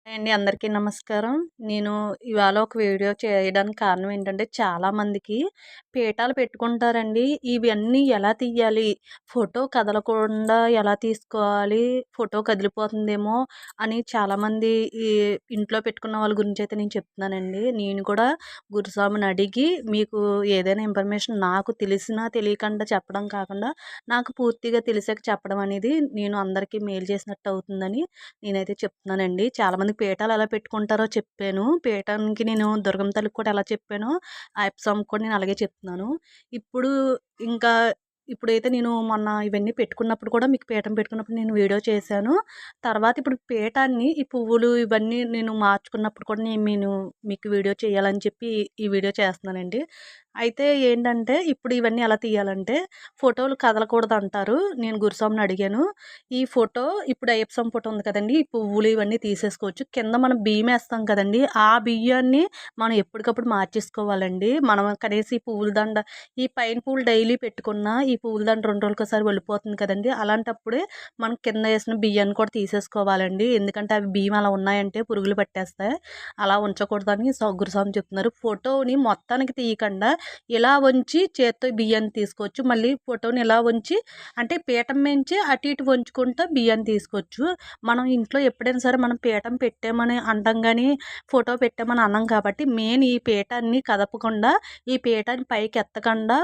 Hi అండి. అందరికీ నమస్కారం. నేను ఇవాళ ఒక వీడియో చేయడానికి కారణం ఏంటంటే, చాలామందికి పీఠాలు పెట్టుకుంటారండి. ఇవన్నీ ఎలా తీయాలి? ఫోటో కదలకుండా ఎలా తీసుకోవాలి? ఫోటో కదిలిపోతుందేమో అని చాలామంది ఈ ఇంట్లో పెట్టుకున్న వాళ్ళ గురించయితే నేను చెప్తున్నానండి. నేను కూడా గురుస్వామిని అడిగి మీకు ఏదైనా ఇన్ఫర్మేషన్ నాకు తెలిసినా, తెలియకుండా చెప్పడం కాకుండా, నాకు పూర్తిగా తెలిసాక చెప్పడం అనేది నేను అందరికీ మేలు చేసినట్టు అవుతుందని నేనైతే చెప్తున్నానండి. చాలామందికి పీఠాలు ఎలా పెట్టుకుంటారో చెప్పాను. పీఠానికి నేను దుర్గమ్మ తల్లికి కూడా ఎలా చెప్పానో, అయ్యప్ప స్వామికి కూడా నేను అలాగే చెప్తున్నాను. ఇప్పుడు ఇంకా ఇప్పుడైతే నేను మొన్న ఇవన్నీ పెట్టుకున్నప్పుడు కూడా మీకు పీఠం పెట్టుకున్నప్పుడు నేను వీడియో చేశాను. తర్వాత ఇప్పుడు పీఠాన్ని ఈ పువ్వులు ఇవన్నీ నేను మార్చుకున్నప్పుడు కూడా నేను మీకు వీడియో చేయాలని చెప్పి ఈ వీడియో చేస్తున్నానండి. అయితే ఏంటంటే ఇప్పుడు ఇవన్నీ ఎలా తీయాలంటే ఫోటోలు కదలకూడదంటారు. నేను గురుస్వామిని అడిగాను. ఈ ఫోటో ఇప్పుడు అయ్యప్ప స్వామి ఫోటో ఉంది కదండీ! ఈ పువ్వులు ఇవన్నీ తీసేసుకోవచ్చు. కింద మనం బియ్యమేస్తాం కదండీ! ఆ బియ్యాన్ని మనం ఎప్పటికప్పుడు మార్చేసుకోవాలండి. మనం కనీసం ఈ పువ్వుల దండ ఈ పైన పువ్వులు డైలీ పెట్టుకున్నా, ఈ పువ్వుల దండ 2 రోజులకోసారి వెళ్ళిపోతుంది కదండీ! అలాంటప్పుడే మనం కింద ఏసిన బియ్యాన్ని కూడా తీసేసుకోవాలండి. ఎందుకంటే అవి బియ్యం అలా ఉన్నాయంటే పురుగులు పట్టేస్తాయి. అలా ఉంచకూడదని గురుస్వామి చెప్తున్నారు. ఫోటోని మొత్తానికి తీయకండా ఇలా వంచి చేత్తో బియ్యాన్ని తీసుకోవచ్చు. మళ్ళీ ఫోటోని ఇలా వంచి అంటే పీఠం మించి అటు ఇటు వంచుకుంటూ బియ్యాన్ని తీసుకోవచ్చు. మనం ఇంట్లో ఎప్పుడైనా సరే మనం పీఠం పెట్టామని అంటాం గానీ, ఫోటో పెట్టామని అనం కాబట్టి మెయిన్ ఈ పీఠాన్ని కదపకుండా, ఈ పీఠాన్ని పైకి ఎత్తకుండా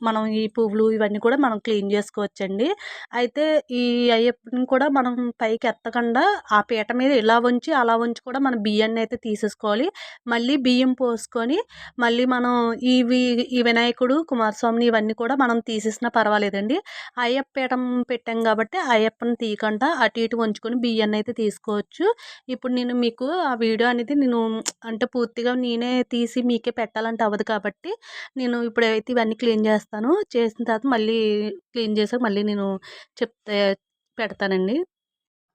మనం ఈ పువ్వులు ఇవన్నీ కూడా మనం క్లీన్ చేసుకోవచ్చండి. అయితే ఈ అయ్యప్పని కూడా మనం పైకి ఎత్తకుండా ఆ పీట మీద ఇలా వంచి, అలా వంచి కూడా మనం బియ్యాన్నయితే తీసేసుకోవాలి. మళ్ళీ బియ్యం పోసుకొని మళ్ళీ మనం ఇవి ఈ వినాయకుడు, కుమారస్వామిని ఇవన్నీ కూడా మనం తీసేసినా పర్వాలేదండి. అయ్యప్ప పీఠం పెట్టాం కాబట్టి అయ్యప్పని తీయకుండా అటు ఇటు వంచుకొని బియ్యాన్నయితే తీసుకోవచ్చు. ఇప్పుడు నేను మీకు ఆ వీడియో అనేది నేను అంటే పూర్తిగా నేనే తీసి మీకే పెట్టాలంటే అవ్వదు కాబట్టి, నేను ఇప్పుడైతే ఇవన్నీ క్లీన్ చేస్తాను. చేసిన తర్వాత మళ్ళీ క్లీన్ చేసాక మళ్ళీ నేను చెప్తే పెడతానండి.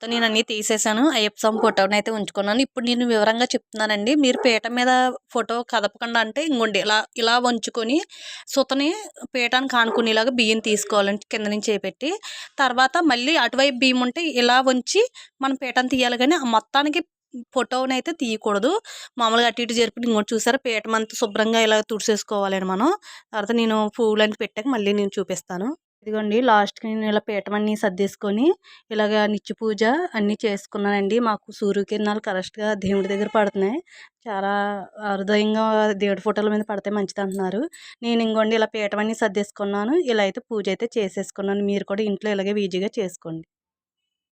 నేను అన్నీ తీసేసాను. అయ్యప్ప స్వామి ఫోటోనైతే ఉంచుకున్నాను. ఇప్పుడు నేను వివరంగా చెప్తున్నానండి. మీరు పీట మీద ఫోటో కదపకుండా అంటే ఇంగోండి ఇలా ఇలా వంచుకొని సుతని పీఠానికి ఆనుకునేలాగా బియ్యం తీసుకోవాలండి కింద నుంచి చేపెట్టి. తర్వాత మళ్ళీ అటువైపు బియ్యం ఉంటే ఇలా వంచి మనం పీఠాన్ని తీయాలి గానీ, ఆ మొత్తానికి ఫోటోనైతే తీయకూడదు. మామూలుగా అటు ఇటు జరుపుకొని ఇంకోటి చూసారా పీఠమంతా శుభ్రంగా ఇలా తుడిసేసుకోవాలండి మనం. తర్వాత నేను పువ్వులన్నీ పెట్టాక మళ్ళీ నేను చూపిస్తాను. ఇదిగోండి లాస్ట్‌కి నేను ఇలా పీఠమన్నీ సర్దేసుకొని ఇలాగ నిత్య పూజ అన్నీ చేసుకున్నానండి. మాకు సూర్యకిరణాలు కరెక్ట్‌గా దేవుడి దగ్గర పడుతున్నాయి. చాలా హృదయంగా దేవుడి ఫోటోల మీద పడితే మంచిదంటున్నారు. నేను ఇంగోండి ఇలా పీఠమన్నీ సర్దేసుకున్నాను. ఇలా అయితే పూజ అయితే చేసేసుకున్నాను. మీరు కూడా ఇంట్లో ఇలాగే ఈజీగా చేసుకోండి.